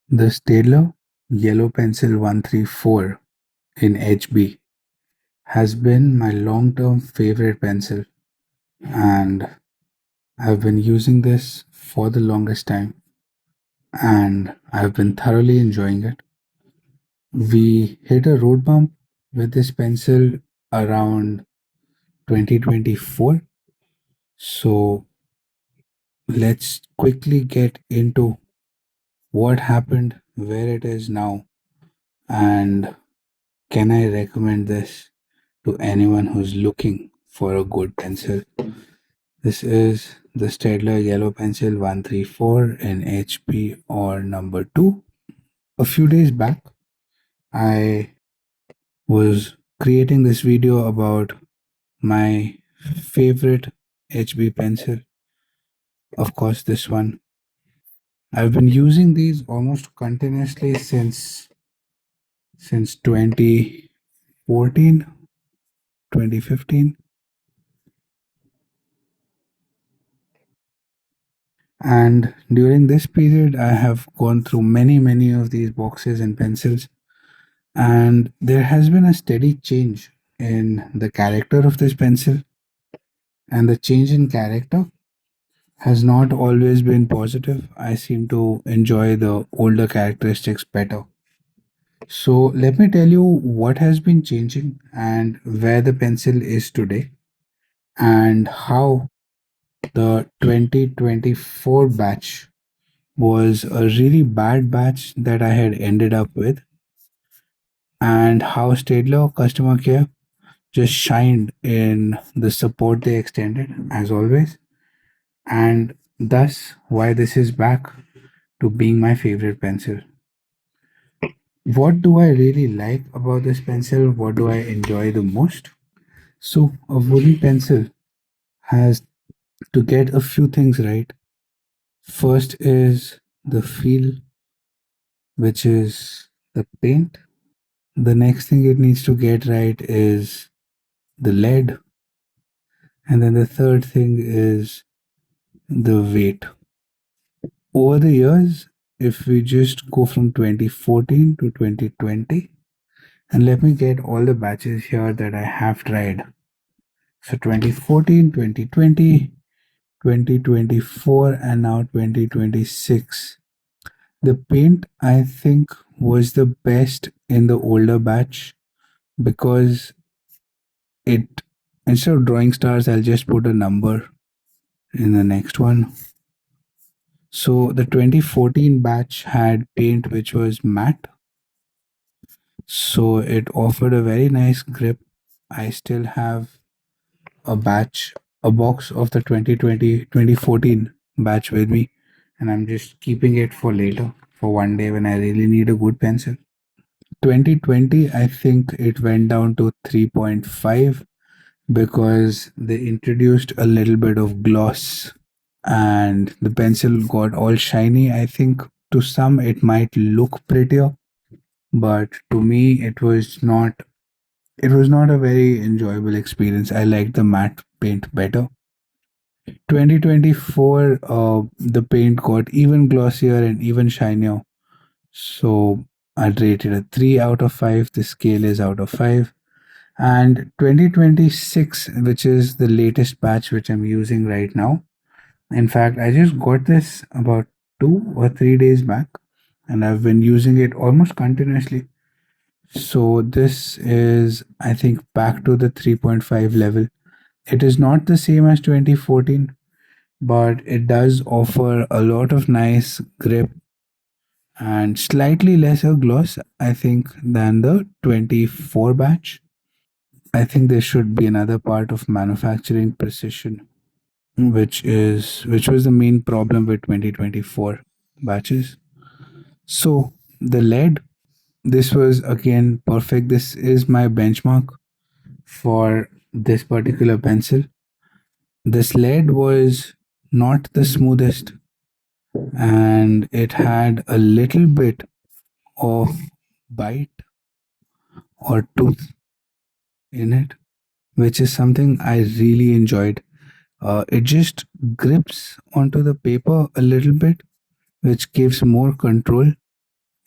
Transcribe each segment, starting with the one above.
The Staedtler Yellow Pencil 134 in HB has been my long-term favorite pencil, and I've been using this for the longest time, and I've been thoroughly enjoying it. We hit a road bump with this pencil around 2024, so let's quickly get into what happened, where it is now, and can I recommend this to anyone who's looking for a good pencil. This is the Staedtler Yellow Pencil 134 in HP or number 2. A few days back, I was creating this video about my favorite HB pencil. Of course, this one. I've been using these almost continuously since 2014, 2015. And during this period, I have gone through many of these boxes and pencils, and there has been a steady change in the character of this pencil, and the change in character has not always been positive. I seem to enjoy the older characteristics better. So, let me tell you what has been changing and where the pencil is today, and how the 2024 batch was a really bad batch that I had ended up with, and how Staedtler customer care just shined in the support they extended, as always, and thus why this is back to being my favorite pencil. What do I really like about this pencil? What do I enjoy the most? So, a wooden pencil has to get a few things right. First is the feel, which is the paint. The next thing it needs to get right is the lead. And then the third thing is the weight. Over the years, if we just go from 2014 to 2020, and let me get all the batches here that I have tried. So 2014, 2020, 2024, and now 2026. The paint, I think, was the best in the older batch because it, instead of drawing stars, I'll just put a number in the next one. So the 2014 batch had paint which was matte, so it offered a very nice grip. I still have a batch, a box of the 2014 batch with me, and I'm just keeping it for later, for one day when I really need a good pencil. 2020, I think it went down to 3.5 because they introduced a little bit of gloss and the pencil got all shiny. I think to some it might look prettier, but to me it was not a very enjoyable experience. I liked the matte paint better. 2024, the paint got even glossier and even shinier. So I'd rate it a 3 out of 5. The scale is out of 5. And 2026, which is the latest batch which I'm using right now. In fact, I just got this about 2 or 3 days back, and I've been using it almost continuously. So this is, I think, back to the 3.5 level. It is not the same as 2014, but it does offer a lot of nice grip and slightly lesser gloss, I think, than the 24 batch. I think there should be another part of manufacturing precision, which was the main problem with 2024 batches. So the lead, this was again perfect. This is my benchmark for this particular pencil. This lead was not the smoothest, and it had a little bit of bite or tooth in it, which is something I really enjoyed. It just grips onto the paper a little bit, which gives more control.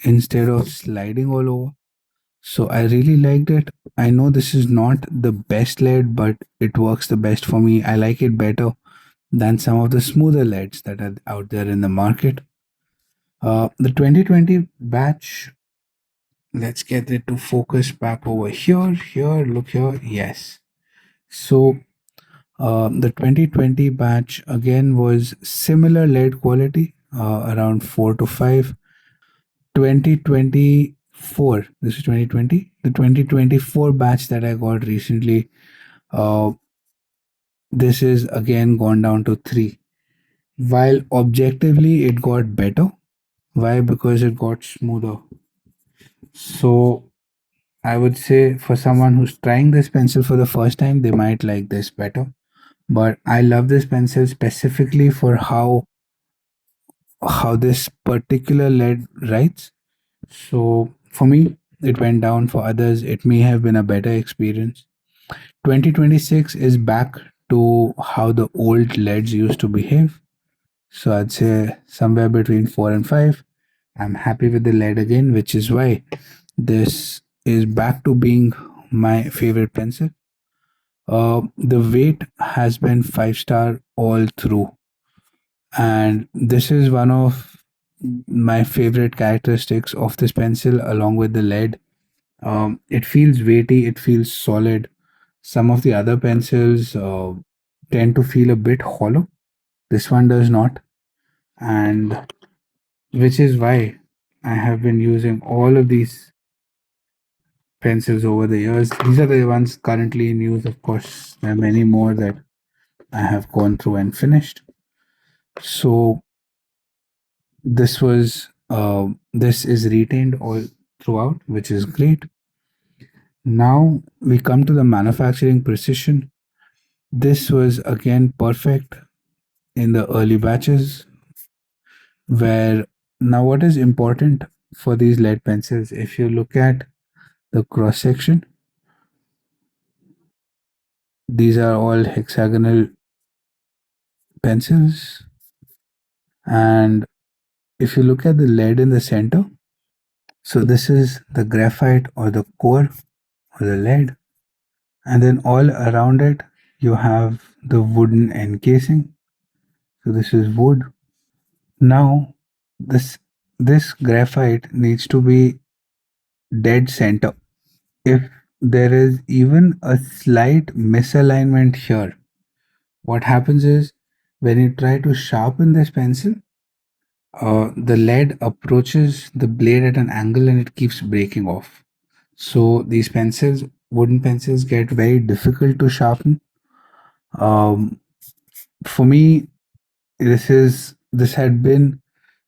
instead of sliding all over. So I really liked it. I know this is not the best lead, but it works the best for me. I like it better than some of the smoother leads that are out there in the market. The 2020 batch, let's get it to focus back over here. Here, look here. Yes. So the 2020 batch again was similar lead quality, around 4 to 5. 2024, this is 2020. The 2024 batch that I got recently, uh, this is again gone down to 3. While objectively it got better. Why? Because it got smoother. So I would say for someone who's trying this pencil for the first time, they might like this better. But I love this pencil specifically for how this particular lead writes. So for me, it went down. For others, it may have been a better experience. 2026 is back to how the old leads used to behave. So I'd say somewhere between 4 and 5. I'm happy with the lead again, which is why this is back to being my favorite pencil. The weight has been 5 star all through, and this is one of my favorite characteristics of this pencil, along with the lead. It feels weighty, it feels solid. Some of the other pencils tend to feel a bit hollow. This one does not, and which is why I have been using all of these pencils over the years. These are the ones currently in use. Of course, there are many more that I have gone through and finished. So this is retained all throughout, which is great. Now we come to the manufacturing precision. This was again perfect in the early batches, where now what is important for these lead pencils, if you look at the cross section, these are all hexagonal pencils, and if you look at the lead in the center, so this is the graphite or the core or the lead, and then all around it you have the wooden encasing. So this is wood. Now this graphite needs to be dead center. If there is even a slight misalignment here, what happens is when you try to sharpen this pencil, the lead approaches the blade at an angle and it keeps breaking off. So these pencils, wooden pencils, get very difficult to sharpen. Um, for me, this had been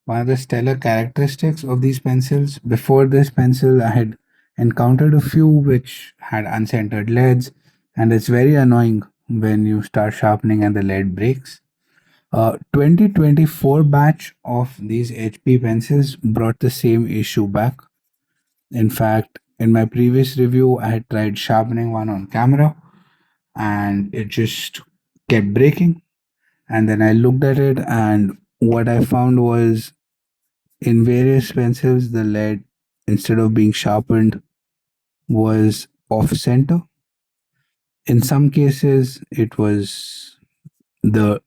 one of the stellar characteristics of these pencils. Before this pencil, I had encountered a few which had uncentered leads, and it's very annoying when you start sharpening and the lead breaks. 2024 batch of these HP pencils brought the same issue back. In fact, in my previous review, I had tried sharpening one on camera and it just kept breaking. And then I looked at it, and what I found was in various pencils, the lead, instead of being sharpened, was off center. In some cases, it was the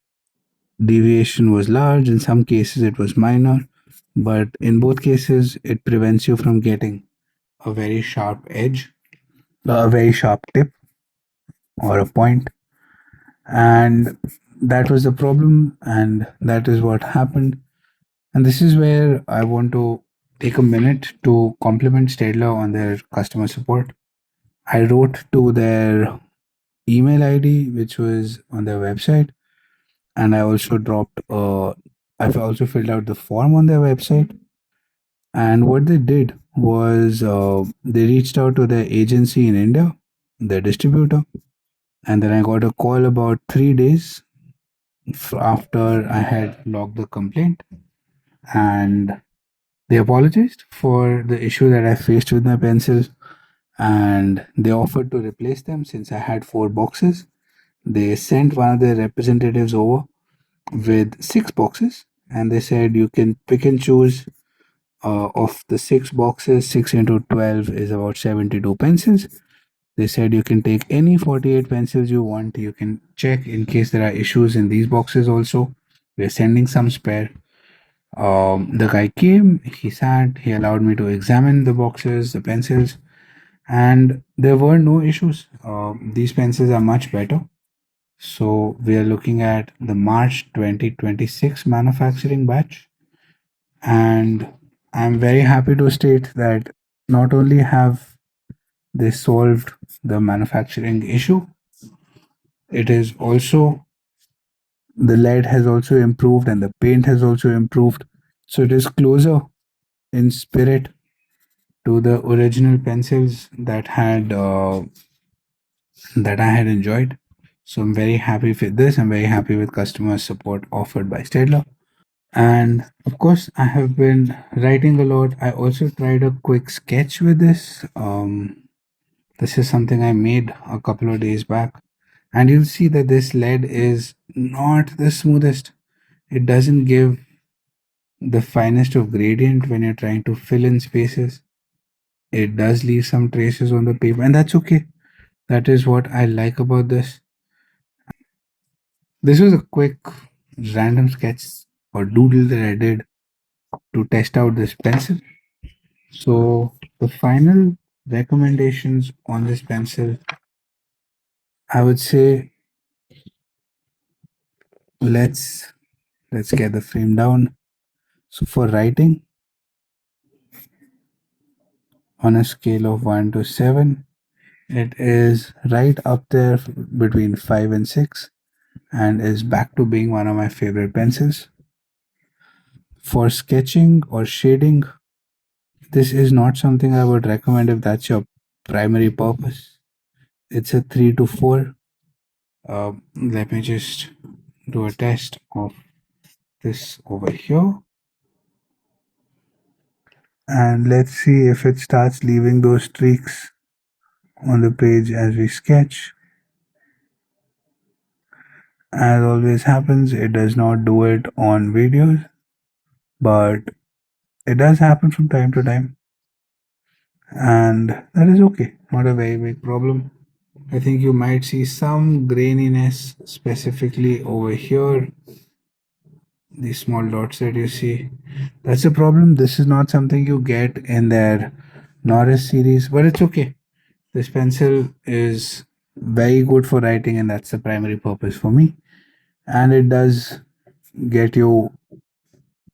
deviation was large, in some cases, it was minor, but in both cases, it prevents you from getting a very sharp edge, a very sharp tip, or a point. And that was the problem, and that is what happened. And this is where I want to take a minute to compliment Staedtler on their customer support. I wrote to their email ID, which was on their website, and I've also filled out the form on their website. And what they did was they reached out to their agency in India, their distributor, and then I got a call about 3 days after I had logged the complaint, and they apologized for the issue that I faced with my pencils, and they offered to replace them since I had 4 boxes. They sent one of their representatives over with 6 boxes, and they said you can pick and choose of the six boxes, 6 into 12 is about 72 pencils. They said you can take any 48 pencils you want. You can check in case there are issues in these boxes also. We're sending some spare. The guy came, he sat, he allowed me to examine the boxes, the pencils, and there were no issues. These pencils are much better. So we are looking at the March 2026 manufacturing batch, and I'm very happy to state that not only have they solved the manufacturing issue, it is also the lead has also improved and the paint has also improved. So it is closer in spirit to the original pencils that I had enjoyed. So I'm very happy with this. I'm very happy with customer support offered by Staedtler. And of course, I have been writing a lot. I also tried a quick sketch with this. This is something I made a couple of days back. And you'll see that this lead is not the smoothest. It doesn't give the finest of gradient when you're trying to fill in spaces. It does leave some traces on the paper, and that's okay. That is what I like about this. This was a quick random sketch or doodle that I did to test out this pencil. So the final recommendations on this pencil, I would say let's let's get the frame down. So for writing on a scale of 1 to 7, it is right up there between 5 and 6 and is back to being one of my favorite pencils. For sketching or shading, this is not something I would recommend if that's your primary purpose. It's a 3 to 4. Let me just do a test of this over here. And let's see if it starts leaving those streaks on the page as we sketch. As always happens, it does not do it on videos, but it does happen from time to time. And that is okay, not a very big problem. I think you might see some graininess specifically over here. These small dots that you see, that's a problem. This is not something you get in their Norris series, but it's okay. This pencil is very good for writing, and that's the primary purpose for me. And it does get you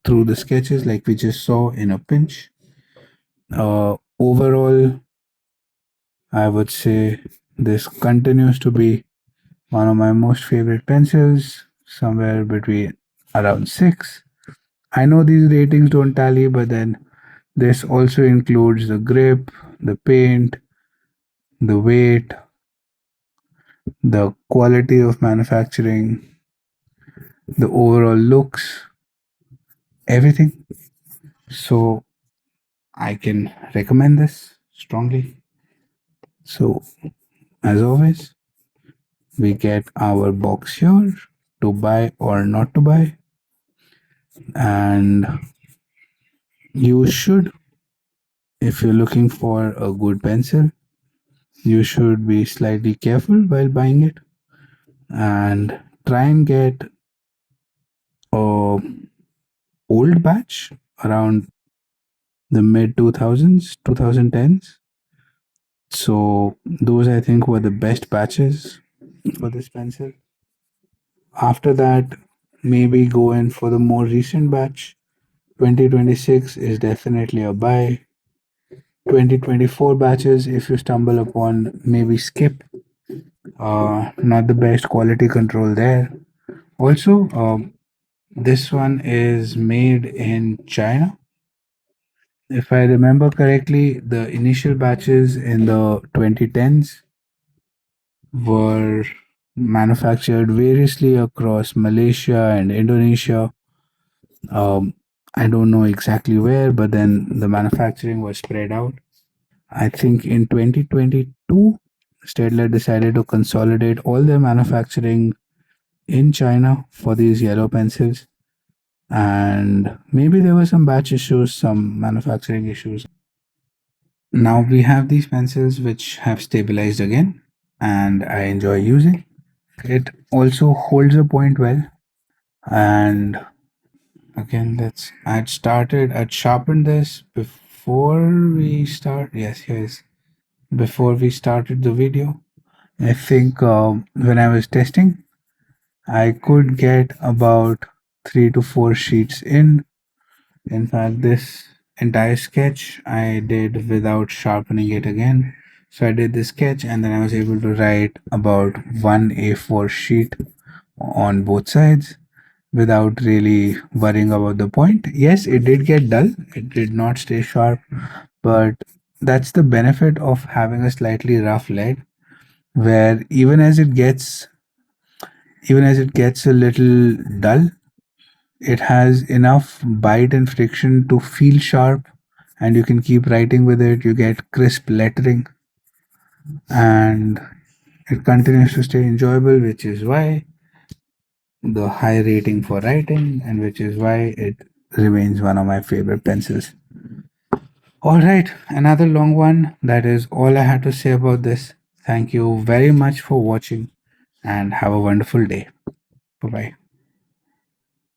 through the sketches like we just saw in a pinch. Overall, I would say this continues to be one of my most favorite pencils, somewhere between around 6. I know these ratings don't tally, but then this also includes the grip, the paint, the weight, the quality of manufacturing, the overall looks, everything. So I can recommend this strongly. So, as always, we get our box here to buy or not to buy, and you should, if you're looking for a good pencil, you should be slightly careful while buying it and try and get a old batch around the mid 2000s 2010s. So those I think were the best batches for this pencil. After that, maybe go in for the more recent batch. 2026 is definitely a buy. 2024 batches, if you stumble upon, maybe skip. Not the best quality control there. Also, this one is made in China. If I remember correctly, the initial batches in the 2010s were manufactured variously across Malaysia and Indonesia. Um, I don't know exactly where, but then the manufacturing was spread out. I think in 2022, Staedtler decided to consolidate all their manufacturing in China for these yellow pencils. and maybe there were some batch issues, some manufacturing issues. Now we have these pencils which have stabilized again, and I enjoy using. It also holds a point well, and again, I'd sharpened this before we start. Yes, yes, before we started the video. I think when I was testing, I could get about 3 to 4 sheets in. In fact, this entire sketch I did without sharpening it again. So I did this sketch and then I was able to write about one A4 sheet on both sides without really worrying about the point. Yes, it did get dull, it did not stay sharp, but that's the benefit of having a slightly rough lead where even as it gets a little dull, it has enough bite and friction to feel sharp, and you can keep writing with it. You get crisp lettering, and it continues to stay enjoyable, which is why the high rating for writing, and which is why it remains one of my favorite pencils. All right, another long one. That is all I had to say about this. Thank you very much for watching, and have a wonderful day. Bye bye.